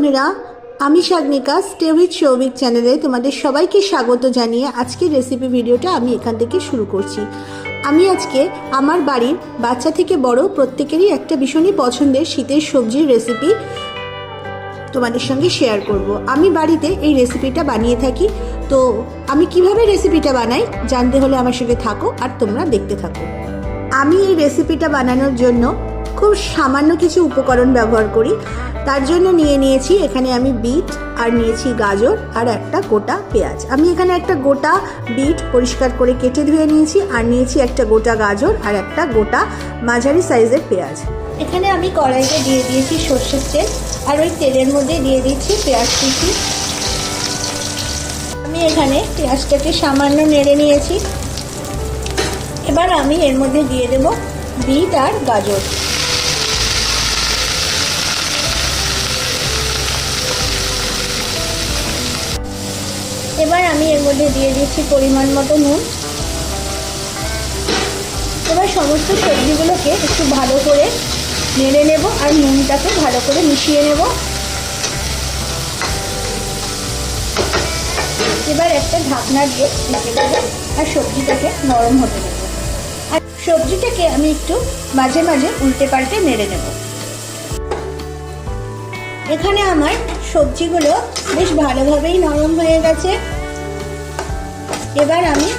বন্ধুরা, আমি সাগনিকা stay with Souvik চ্যানেলে তোমাদের সবাইকে স্বাগত জানিয়ে আজকের রেসিপি ভিডিওটা আমি এখান থেকে শুরু করছি। আমি আজকে আমার বাড়ির বাচ্চা থেকে বড় প্রত্যেকেরই একটা ভীষণই পছন্দের শীতের সবজির রেসিপি তোমাদের সঙ্গে শেয়ার করব। আমি বাড়িতে এই রেসিপিটা বানিয়ে থাকি, তো আমি কিভাবে রেসিপিটা বানাই জানতে হলে আমার সঙ্গে থাকো আর তোমরা দেখতে থাকো। আমি এই রেসিপিটা বানানোর জন্য খুব সামান্য কিছু উপকরণ ব্যবহার করি। তার জন্য নিয়েছি এখানে আমি বিট, আর নিয়েছি গাজর, আর একটা গোটা পেঁয়াজ। আমি এখানে একটা গোটা বিট পরিষ্কার করে কেটে ধুয়ে নিয়েছি, আর নিয়েছি একটা গোটা গাজর আর একটা গোটা মাঝারি সাইজের পেঁয়াজ। এখানে আমি কড়াইতে দিয়ে দিয়েছি সর্ষের তেল, আর ওই তেলের মধ্যে দিয়ে দিচ্ছি পেঁয়াজ কুচি। আমি এখানে পেঁয়াজটাকে সামান্য নেড়ে নিয়েছি। এবার আমি এর মধ্যে দিয়ে দেব বিট আর গাজর। এবার আমি এর মধ্যে দিয়ে দিচ্ছি পরিমাণ মতো নুন। এবার সমস্ত সবজিগুলোকে একটু ভালো করে নেড়ে নেব আর নুনটাকে ভালো করে মিশিয়ে নেব। এবার একটা ঢাকনা দিয়ে ঢেকে দেবো আর সবজিটাকে নরম হতে দেবো। আর সবজিটাকে আমি একটু মাঝে মাঝে উল্টে পাল্টে নেড়ে নেব। এখানে আমার সবজিগুলো বেশ ভালোভাবেই নরম হয়ে গেছে। এবার আমি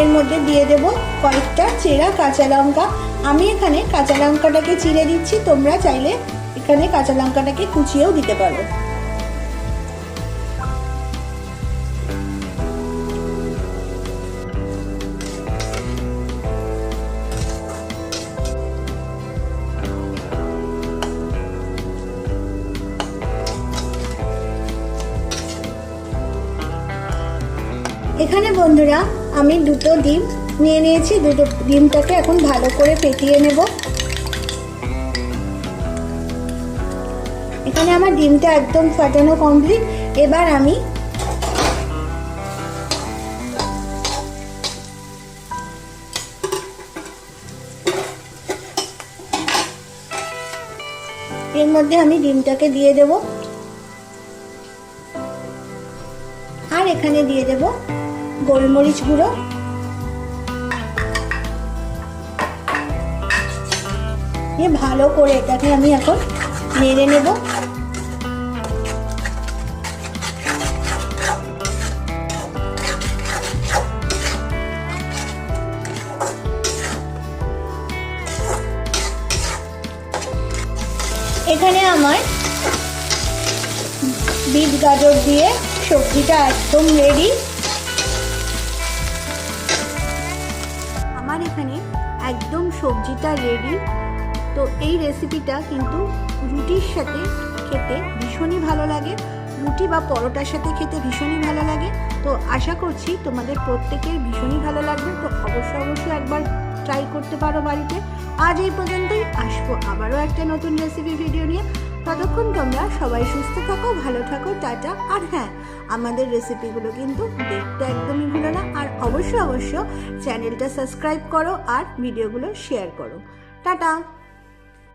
এর মধ্যে দিয়ে দেব কয়েকটা চেরা কাঁচা লঙ্কা। আমি এখানে কাঁচা লঙ্কাটাকে চিড়ে দিচ্ছি, তোমরা চাইলে এখানে কাঁচা লঙ্কাটাকে কুচিয়েও দিতে পারো। এখানে বন্ধুরা আমি দুটো ডিম নিয়ে নিয়েছি। দুটো ডিমটাকে এখন ভালো করে ফেটিয়ে নেব। এখানে আমার ডিমটা একদম ফাটানো কমপ্লিট। এবার আমি এর মধ্যে ডিমটাকে দিয়ে দেব, আর এখানে দিয়ে দেব গোলমরিচ গুঁড়ো। ভালো করে এটাকে আমি এখন নেড়ে নেব। এখানে আমার বিট গাজর দিয়ে সবজিটা একদম রেডি। আমার এখানে একদম সবজিটা রেডি। তো এই রেসিপিটা কিন্তু রুটির সাথে খেতে ভীষণই ভালো লাগে, রুটি বা পরোটার সাথে খেতে ভীষণই ভালো লাগে। তো আশা করছি তোমাদের প্রত্যেকের ভীষণই ভালো লাগবে। তো অবশ্যই একবার ট্রাই করতে পারো বাড়িতে। আজ এই পর্যন্তই, আসবো আবারও একটা নতুন রেসিপি ভিডিও নিয়ে। ততক্ষণ তোমরা সবাই সুস্থ থাকো, ভালো থাকো, টাটা। আর হ্যাঁ, আমাদের রেসিপিগুলো কিন্তু দেখতে একদমই ভুলো না। আর অবশ্য চ্যানেলটা সাবস্ক্রাইব করো আর ভিডিওগুলো শেয়ার করো। টাটা।